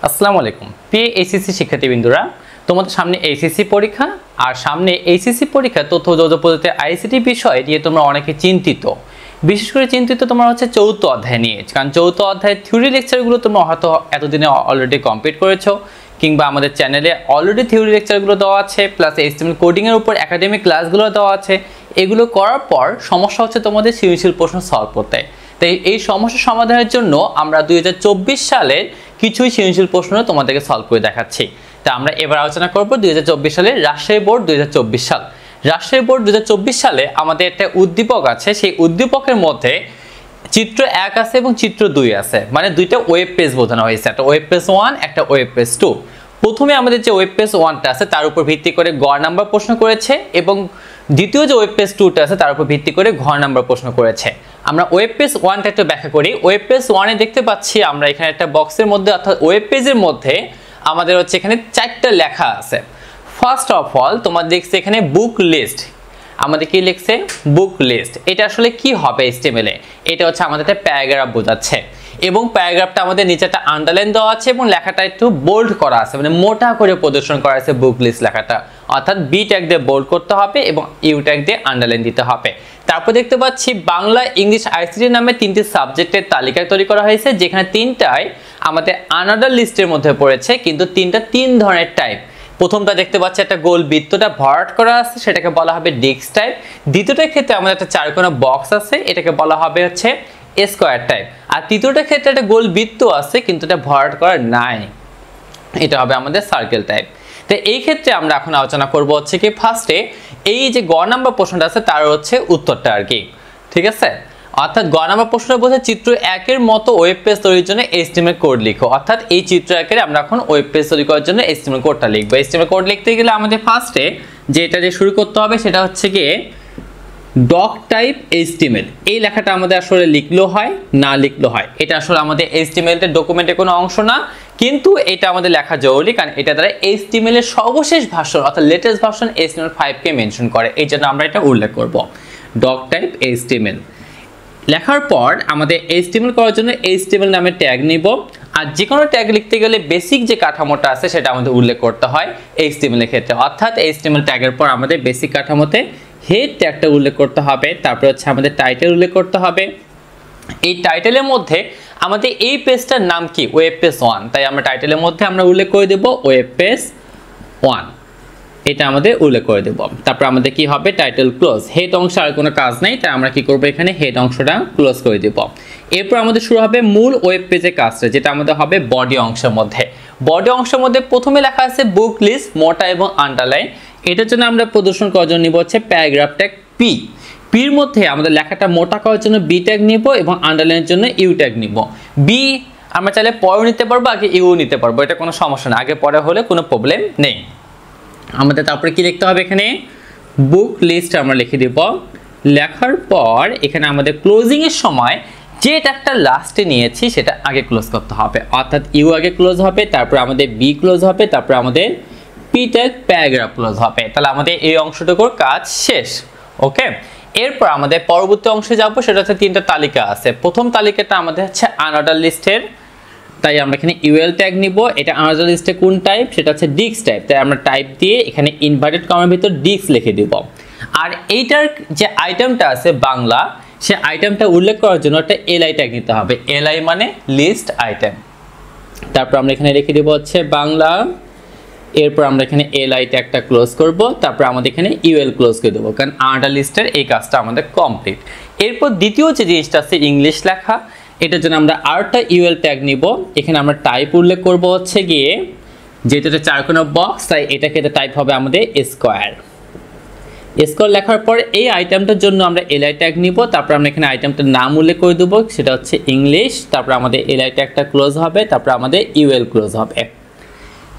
আসসালামু আলাইকুম প্রিয় এইচএসসি শিক্ষার্থীবৃন্দরা, তোমাদের সামনে এইচএসসি পরীক্ষা আর সামনে এইচএসসি পরীক্ষা তথ্য যোগাযোগ পদ্ধতি আইসিটি বিষয় নিয়ে তোমরা অনেকে চিন্তিত। বিশেষ করে চিন্তিত তোমরা হচ্ছে চতুর্থ অধ্যায় নিয়ে, কারণ চতুর্থ অধ্যায়ের থিওরি লেকচারগুলো তোমরা হয়তো এতদিনে অলরেডি কমপ্লিট করেছো, কিংবা আমাদের চ্যানেলে অলরেডি থিওরি লেকচারগুলো দেওয়া আছে, প্লাস এইচটিএমএল কোডিংয়ের উপর একাডেমিক ক্লাসগুলো দেওয়া আছে। এগুলো করার পর সমস্যা হচ্ছে তোমাদের সৃজনশীল প্রশ্ন সলভ করতে। তাই এই সমস্যা সমাধানের জন্য আমরা 2024 সালের কিছুই সৃজনশীল প্রশ্ন তোমাদেরকে সলভ করে দেখাচ্ছি। তা আমরা এবার আলোচনা করব 2024 সালের রাজশাহী বোর্ড 2024 সাল। রাজশাহী বোর্ড 2024 সালে আমাদের একটা উদ্দীপক আছে, সেই উদ্দীপকের মধ্যে চিত্র 1 আছে এবং চিত্র 2 আছে, মানে দুইটা ওয়েব পেজ বোঝানো হয়েছে, একটা ওয়েব পেজ 1 একটা ওয়েব পেজ 2। প্রথমে আমাদের যে ওয়েব পেজ 1টা আছে তার উপর ভিত্তি করে গ নাম্বার প্রশ্ন করেছে, এবং দ্বিতীয় যে ওয়েব পেজ 2টা আছে তার উপর ভিত্তি করে ঘ নাম্বার প্রশ্ন করেছে। আমরা ওয়েব পেজ 1টা একটু ব্যাখ্যা করি। ওয়েব পেজ 1 এ দেখতে পাচ্ছি আমরা এখানে একটা বক্সের মধ্যে, অর্থাৎ ওয়েব পেজের মধ্যে আমাদের হচ্ছে এখানে 4টা লেখা আছে। ফার্স্ট অফ অল তোমার দেখছে এখানে বুক লিস্ট, আমাদের কি লিখছে বুক লিস্ট। এটা আসলে কি হবে এইচটিএমএল এ? এটা হচ্ছে আমাদের একটা প্যারাগ্রাফ বোঝাচ্ছে, এবং প্যারাগ্রাফটা আমাদের নিচে একটা আন্ডারলাইন দেওয়া আছে এবং লেখাটা একটু বোল্ড করা আছে, মানে মোটা করে প্রদর্শন করা আছে বুক লিস্ট লেখাটা, অর্থাৎ বি ট্যাগ দিয়ে বোল্ড করতে হবে এবং ইউ ট্যাগ দিয়ে আন্ডারলাইন দিতে হবে। তারপর দেখতে পাচ্ছি বাংলা, ইংলিশ, আইসিটি নামে 3টি সাবজেক্টের তালিকা তৈরি করা হয়েছে, যেখানে 3টাই আমাদের আনাদার লিস্টের মধ্যে পড়েছে, কিন্তু 3টা 3 ধরনের টাইপ। প্রথমটা দেখতে পাচ্ছি একটা গোল বৃত্তটা ভরাট করা আছে, সেটাকে বলা হবে ডিস্ক টাইপ। দ্বিতীয়টার ক্ষেত্রে আমাদের একটা চারকোনা বক্স আছে, এটাকে বলা হবে হচ্ছে স্কোয়ার টাইপ। আর তৃতীয়টার ক্ষেত্রে একটা গোল বৃত্ত আছে কিন্তু এটা ভরাট করা নাই, এটা হবে আমাদের সার্কেল টাইপ। তো এই ক্ষেত্রে আমরা এখন আলোচনা করব হচ্ছে কি ফার্স্টে এই যে গ নাম্বার প্রশ্নটা আছে তার হচ্ছে উত্তরটা আর কি, ঠিক আছে। অর্থাৎ গ নাম্বার প্রশ্নটা বলছে চিত্র 1 এর মতো ওয়েব পেজ তৈরির জন্য এইচটিএমএল কোড লিখো। অর্থাৎ এই চিত্র 1 এর আমরা এখন ওয়েব পেজ তৈরি করার জন্য এইচটিএমএল কোডটা লিখবো। এইচটিএমএল কোড লিখতে গেলে আমাদের ফার্স্টে যেটা দিয়ে শুরু করতে হবে সেটা হচ্ছে গিয়ে ডক টাইপ এইচটিএমএল। এই লেখাটা আমাদের আসলে লিখলেও হয় না লিখলেও হয়, এটা আসলে আমাদের এইচটিএমএল এর ডকুমেন্টের কোনো অংশ না, কিন্তু এটা আমাদের লেখা জরুরি, কারণ এটা দ্বারা এইচটিএমএল এর সর্বশেষ ভার্সন অর্থাৎ লেটেস্ট ভার্সন HTML5 কে মেনশন করে, এই জন্য আমরা এটা উল্লেখ করব। ডক টাইপ এইচটিএমএল লেখার পর আমাদের HTML করার জন্য HTML নামের ট্যাগ নিব, আর যে কোনো ট্যাগ লিখতে গেলে বেসিক যে কাঠামোটা আছে সেটা আমাদের উল্লেখ করতে হয় HTML এর ক্ষেত্রে। অর্থাৎ HTML ট্যাগের পর আমাদের বেসিক কাঠামোতে হেড ট্যাগটা উল্লেখ করতে হবে, তারপর হচ্ছে আমাদের টাইটেল উল্লেখ করতে হবে। এই টাইটেলের মধ্যে আমাদের এই পেজটার নাম কি ওয়েব পেজ 1, তাই আমরা টাইটেলের মধ্যে আমরা উল্লেখ করে দেব ওয়েব পেজ 1, এটা আমাদের উল্লেখ করে দেব। তারপর আমাদের কি হবে টাইটেল ক্লোজ, হেড অংশে আর কোনো কাজ নেই, তাই আমরা কি করব এখানে হেড অংশটা ক্লোজ করে দেব। এরপর আমাদের শুরু হবে মূল ওয়েব পেজের কাজটা, যেটা আমাদের হবে বডি অংশের মধ্যে। বডি অংশের মধ্যে প্রথমে লেখা আছে বুক লিস্ট, মোটা এবং আন্ডারলাইন। এটার জন্য আমরা প্রদর্শন করার জন্য নিব হচ্ছে প্যারাগ্রাফ ট্যাগ পি। পির মধ্যে আমাদের লেখাটা মোটা করার জন্য বি ট্যাগ নিব এবং আন্ডারলাইনের জন্য ইউ ট্যাগ নিব। বি আমরা চাইলে পরেও নিতে পারবো, আগে ইউ নিতে পারবো, এটা কোনো সমস্যা না, আগে পরে হলে কোনো প্রবলেম নেই। আমাদের তারপরে কি লিখতে হবে এখানে বুক লিস্ট আমরা লিখে দিব। লেখার পর এখানে আমাদের ক্লোজিং এর সময় যে ট্যাগটা লাস্টে নিয়েছি সেটা আগে ক্লোজ করতে হবে, অর্থাৎ ইউ আগে ক্লোজ হবে, তারপর আমাদের বি ক্লোজ হবে, তারপর আমাদের পি ট্যাগ প্যারাগ্রাফ ক্লোজ হবে। তাহলে আমাদের এই অংশটুকুর কাজ শেষ। ওকে, এরপর আমাদের পরবর্তী অংশে যাব, সেটা হচ্ছে 3টা তালিকা আছে। প্রথম তালিকাটা আমাদের হচ্ছে আনঅর্ডার লিস্টের, তাই আমরা এখানে ইউএল ট্যাগ নিব। এটা আনঅর্ডার লিস্টে কোন টাইপ, সেটা হচ্ছে ডিস্ক টাইপ, তাই আমরা টাইপ দিয়ে এখানে ইনভার্টেড কমার ভিতর ডিস্ক লিখে দিব। আর এইটার যে আইটেমটা আছে বাংলা, সে আইটেমটা উল্লেখ করার জন্য একটা এলআই ট্যাগ নিতে হবে। এলআই মানে লিস্ট আইটেম। তারপর আমরা এখানে লিখে দেব হচ্ছে বাংলা, এরপর আমরা এখানে এলআই ট্যাগটা ক্লোজ করব, তারপর আমাদের এখানে ইউএল ক্লোজ করে দেবো, কারণ আনঅর্ডার লিস্টের এই কাজটা আমাদের কমপ্লিট। এরপর দ্বিতীয় যে জিনিসটা আছে ইংলিশ লেখা, এটার জন্য আমরা আরেকটা ইউএল ট্যাগ নিব। এখানে আমরা টাইপ উল্লেখ করব হচ্ছে গিয়ে, যেহেতু এটা চারকোনা বক্স তাই এটাকে টাইপ হবে আমাদের স্কোয়ার। স্কোয়ার লেখার পর এই আইটেমটার জন্য আমরা এলআই ট্যাগ নিব, তারপর আমরা এখানে আইটেমটার নাম উল্লেখ করে দেবো, সেটা হচ্ছে ইংলিশ, তারপর আমাদের এলআই ট্যাগটা ক্লোজ হবে, তারপর আমাদের ইউএল ক্লোজ হবে।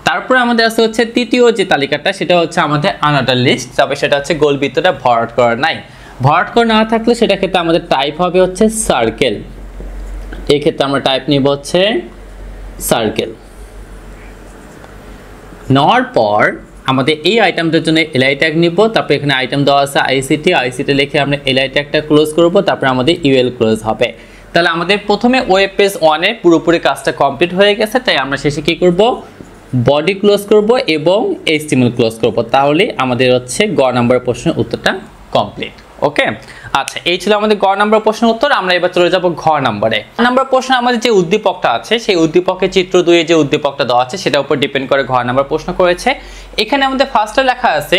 তারপর আমাদের আছে হচ্ছে তৃতীয় যে তালিকাটা, সেটা হচ্ছে আমাদের আনঅর্ডার লিস্ট, তবে সেটা হচ্ছে গোল বৃত্তটা ভরাট করা নাই। ভরাট করা না থাকলে সেটা ক্ষেত্রে আমাদের টাইপ হবে হচ্ছে সার্কেল। এই ক্ষেত্রে আমরা টাইপ নিব হচ্ছে সার্কেল। নেওয়ার পর আমাদের এই আইটেমটার জন্য এলআই ট্যাগ নিব, তারপর এখানে আইটেম দেওয়া আছে আইসিটি লিখে আমরা এলআই ট্যাগটা ক্লোজ করব, তারপর আমাদের ইউএল ক্লোজ হবে। তাহলে আমাদের প্রথমে ওয়েব পেজ 1 এর পুরোপুরি কাজটা কমপ্লিট হয়ে গেছে, তাই আমরা শেষে কি করব, বডি ক্লোজ করব এবং HTML ক্লোজ করব। তাহলে আমাদের হচ্ছে গ নাম্বার প্রশ্নের উত্তরটা কমপ্লিট। ওকে, আচ্ছা এই ছিল আমাদের গ নাম্বার প্রশ্নের উত্তর। আমরা এবার চলে যাব ঘ নাম্বারে। নাম্বার প্রশ্নে আমাদের যে উদ্দীপকটা আছে সেই উদ্দীপকের চিত্র 2 এ যে উদ্দীপকটা দেওয়া আছে সেটার উপর ডিপেন্ড করে ঘ নাম্বার প্রশ্ন করেছে। এখানে আমাদের ফার্স্টে লেখা আছে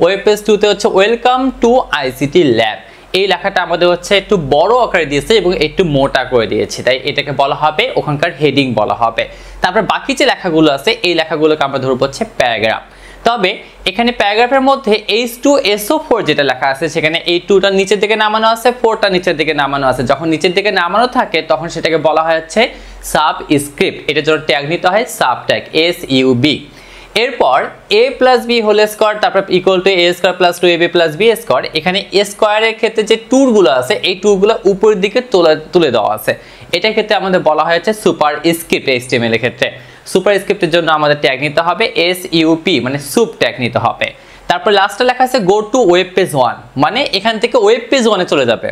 ওয়েব পেজ 2 তে হচ্ছে ওয়েলকাম টু আইসিটি ল্যাব। এই লেখাটা আমাদের হচ্ছে একটু বড় আকারে দিয়েছে এবং একটু মোটা করে দিয়েছে, তাই এটাকে বলা হবে ওখানকার হেডিং বলা হবে। তারপর বাকি যে লেখাগুলো আছে এই লেখাগুলোকে আমরা ধরবো হচ্ছে প্যারাগ্রাফ। তবে এখানে প্যারাগ্রাফের মধ্যে H2SO4 যেটা লেখা আছে সেখানে এই 2টা নিচের দিকে নামানো আছে, 4টা নিচের দিকে নামানো আছে। যখন নিচের দিকে নামানো থাকে তখন সেটাকে বলা হয় হচ্ছে সাবস্ক্রিপ্ট। এটার জন্য ট্যাগ নিতে হয় সাবট্যাগ SUB। এরপর a + b হোল স্কয়ার তারপর equal to a square + 2ab + b square. এখানে a স্কয়ারের ক্ষেত্রে যে টুরগুলো আছে এই টুরগুলো উপরের দিকে তুলে দেওয়া আছে, এটার ক্ষেত্রে আমাদের বলা হয়েছে সুপারস্ক্রিপ্ট। HTML এর ক্ষেত্রে সুপারস্ক্রিপ্টের জন্য আমাদের ট্যাগ নিতে হবে SUP, মানে সুপ ট্যাগ নিতে হবে। তারপর লাস্টে লেখা আছে গো টু ওয়েব পেজ 1, মানে এখান থেকে ওয়েব পেজ 1 এ চলে যাবে,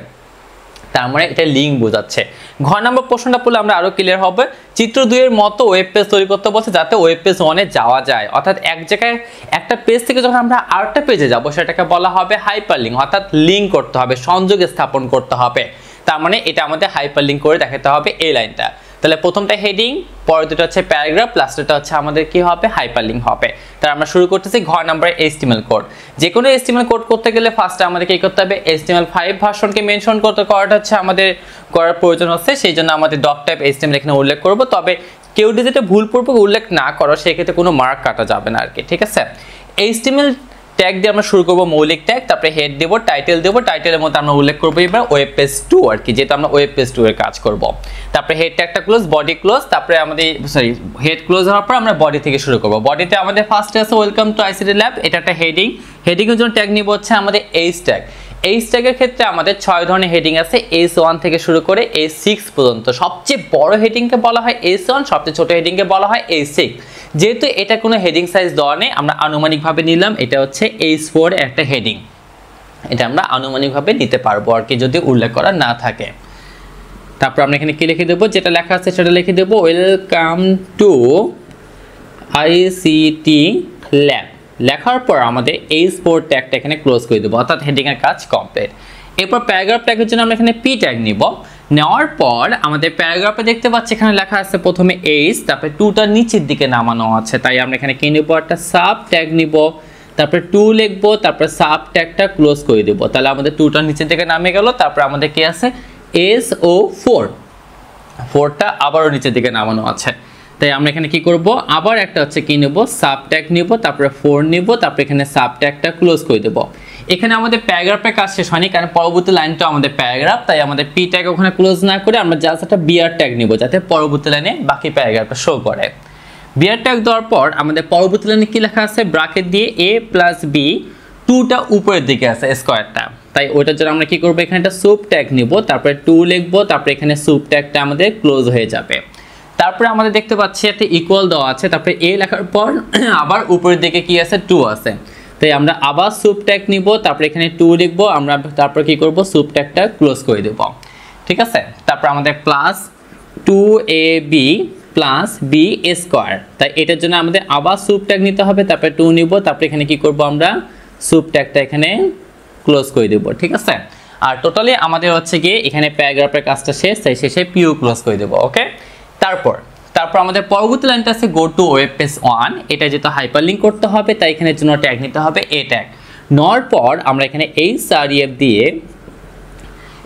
তার মানে এটা লিঙ্ক বোঝাচ্ছে। ঘ নাম্বার প্রশ্নটা পড়লে আমরা আরো ক্লিয়ার হবে। চিত্র 2 এর মতো ওয়েব পেজ তৈরি করতে বলছে যাতে ওয়েব পেজ 1 এ যাওয়া যায়, অর্থাৎ এক জায়গায় একটা পেজ থেকে যখন আমরা আরেকটা পেজে যাব সেটাকে বলা হবে হাইপারলিংক, অর্থাৎ লিঙ্ক করতে হবে, সংযোগ স্থাপন করতে হবে। তার মানে এটা আমাদের হাইপারলিংক করে দেখাতে হবে এই লাইনটা। তাহলে প্রথমটা হেডিং, পরের দুটো হচ্ছে প্যারাগ্রাফ, লাস্টটা হচ্ছে আমাদের কি হবে, হাইপারলিংক হবে। তাহলে আমরা শুরু করতেছি ঘ নাম্বার HTML কোড। যে কোনো HTML কোড করতে গেলে ফার্স্টে আমাদের কি করতে হবে, HTML5 ভার্সনকে মেনশন করাটা হচ্ছে আমাদের করার প্রয়োজন হচ্ছে, সেই জন্য আমাদের ডক টাইপ HTML এখানে উল্লেখ করব। তবে কেউ যদি ভুলপূর্বক উল্লেখ না করো সেক্ষেত্রে কোনো মার্ক কাটা যাবে না আর কি, ঠিক আছে। HTML ট্যাগ দিয়ে আমরা শুরু করব মৌলিক ট্যাগ, তারপরে হেড দেব, টাইটেল দেব, টাইটেলের মধ্যে আমরা উল্লেখ করব এবার ওয়েব পেজ 2 আর কি, যেটা আমরা ওয়েব পেজ 2 এর কাজ করব। তারপরে হেড ট্যাগটা ক্লোজ, বডি ক্লোজ, তারপরে আমাদের হেড ক্লোজ হওয়ার পর আমরা বডি থেকে শুরু করব। বডিতে আমাদের ফার্স্টে আছে ওয়েলকাম টু আইসিটি ল্যাব, এটা একটা হেডিং। হেডিং এর জন্য ট্যাগ নিব হচ্ছে আমাদের H ট্যাগ। H ট্যাগের ক্ষেত্রে আমাদের 6 ধরনের হেডিং আছে, H1 থেকে শুরু করে H6 পর্যন্ত। সবচেয়ে বড় হেডিংকে বলা হয় H1, সবচেয়ে ছোট হেডিংকে বলা হয় H6। যেহেতু এটা কোনো হেডিং সাইজ দেওয়া নেই, আমরা আনুমানিকভাবে নিলাম এটা হচ্ছে H4 এর একটা হেডিং। এটা আমরা আনুমানিকভাবে নিতে পারবো আর কি, যদি উল্লেখ করা না থাকে। তারপর আমরা এখানে কি লিখে দেবো, যেটা লেখা আছে সেটা লিখে দেবো ওয়েলকাম টু আইসিটি ল্যাব। লেখার পর আমাদের H4 ট্যাগটা এখানে ক্লোজ করে দেবো, অর্থাৎ হেডিং এর কাজ কমপ্লিট। এরপর প্যারাগ্রাফ ট্যাগের জন্য আমরা এখানে P ট্যাগ নিব। নেওয়ার পর আমাদের প্যারাগ্রাফে দেখতে পাচ্ছি এখানে লেখা আছে প্রথমে H, তারপরে 2টা নিচের দিকে নামানো আছে, তাই আমরা এখানে কি নিব, একটা সাব ট্যাগ নিব, তারপরে 2 লিখব, তারপর সাব ট্যাগটা ক্লোজ করে দেব। তাহলে আমাদের 2টা নিচের দিকে নামে গেল। তারপর আমাদের কি আছে, SO4, 4টা আবারও নিচের দিকে নামানো আছে, তাই আমরা এখানে কি করব, আবার একটা হচ্ছে কি নেব, সাব ট্যাগ নিব, তারপরে 4 নিব, তারপর এখানে সাব ট্যাগটা ক্লোজ করে দেব। এখানে আমাদের প্যারাগ্রাফের কাজ শেষ হয়নি, কারণ পরবর্তী লাইনটা আমাদের প্যারাগ্রাফ, তাই আমাদের P ট্যাগ ওখানে ক্লোজ না করে আমরা জাস্ট একটা BR ট্যাগ নিব, যাতে পরবর্তী লাইনে বাকি প্যারাগ্রাফটা শো করে। BR ট্যাগ দেওয়ার পর আমাদের পরবর্তী লাইনে কি লেখা আছে, ব্র্যাকেট দিয়ে A + B, 2টা উপরের দিকে আছে স্কয়ারটা, তাই ওইটার জন্য আমরা কি করব, এখানে একটা সুপ ট্যাগ নিব, তারপরে 2 লিখব, তারপরে এখানে সুপ ট্যাগটা আমাদের ক্লোজ হয়ে যাবে। তারপরে আমাদের দেখতে পাচ্ছি একটা ইকুয়াল দেওয়া আছে, তারপরে A লেখার পর আবার উপরের দিকে কি আছে, 2 আছে, তাই আমরা আবার সুপ ট্যাগ নিব, তারপরে এখানে 2 লিখব, আমরা তারপর কি করব, সুপ ট্যাগটা ক্লোজ করে দেব, ঠিক আছে। তারপর আমাদের প্লাস 2ab + b স্কয়ার, তাই এটার জন্য আমাদের আবার সুপ ট্যাগ নিতে হবে, তারপরে 2 নিব, তারপরে এখানে কি করব, আমরা সুপ ট্যাগটা এখানে ক্লোজ করে দেব, ঠিক আছে। আর টোটালি আমাদের হচ্ছে গিয়ে এখানে প্যারাগ্রাফের কাজটা শেষ, তাই শেষে পিও ক্লোজ করে দেব, ওকে। তারপর আমাদের পরবর্তী লাইনটা আছে গো টু ওয়েব পেজ 1, এটা যেটা হাইপারলিংক করতে হবে, তাই এখানে জন্য ট্যাগ নিতে হবে A ট্যাগ। নেওয়ার পর আমরা এখানে href দিয়ে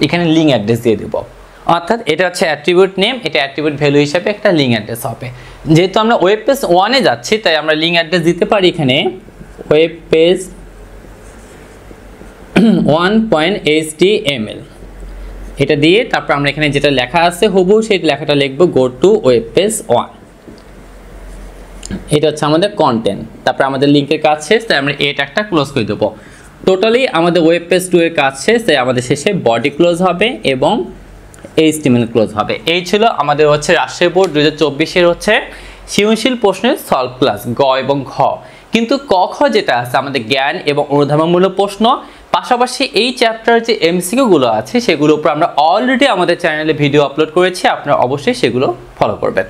এখানে লিঙ্ক অ্যাড্রেস দিয়ে দেব, অর্থাৎ এটা হচ্ছে অ্যাট্রিবিউট নেম, এটা অ্যাট্রিবিউট ভ্যালু হিসেবে একটা লিঙ্ক অ্যাড্রেস হবে। যেহেতু আমরা ওয়েব পেজ 1 এ যাচ্ছি, তাই আমরা লিঙ্ক অ্যাড্রেস দিতে পারি এখানে ওয়েব পেজ 1.html, এটা দিয়ে তারপর আমরা এখানে যেটা লেখা আছে হুবহু সেই লেখাটা লিখব গো টু ওয়েব পেজ 1, এটা হচ্ছে আমাদের কন্টেন্ট। তারপর আমাদের লিংকের কাজ শেষ, তাই আমরা এই ট্যাগটা ক্লোজ করে দেব। টোটালি আমাদের ওয়েব পেজ 2 এর কাজ শেষ, তাই আমাদের শেষে বডি ক্লোজ হবে এবং HTML ক্লোজ হবে। এই ছিল আমাদের হচ্ছে রাজশাহী বোর্ড 2024 এর হচ্ছে সৃজনশীল প্রশ্নের সলভ ক্লাস গ এবং ঘ। কিন্তু ক খ যেটা আছে আমাদের জ্ঞান এবং অনুধাবনমূলক প্রশ্ন, পাশাপাশি এই চ্যাপ্টার যে এমসিকিউ গুলো আছে সেগুলোর উপর আমরা অলরেডি আমাদের চ্যানেলে ভিডিও আপলোড করেছি, আপনারা অবশ্যই সেগুলো ফলো করবেন।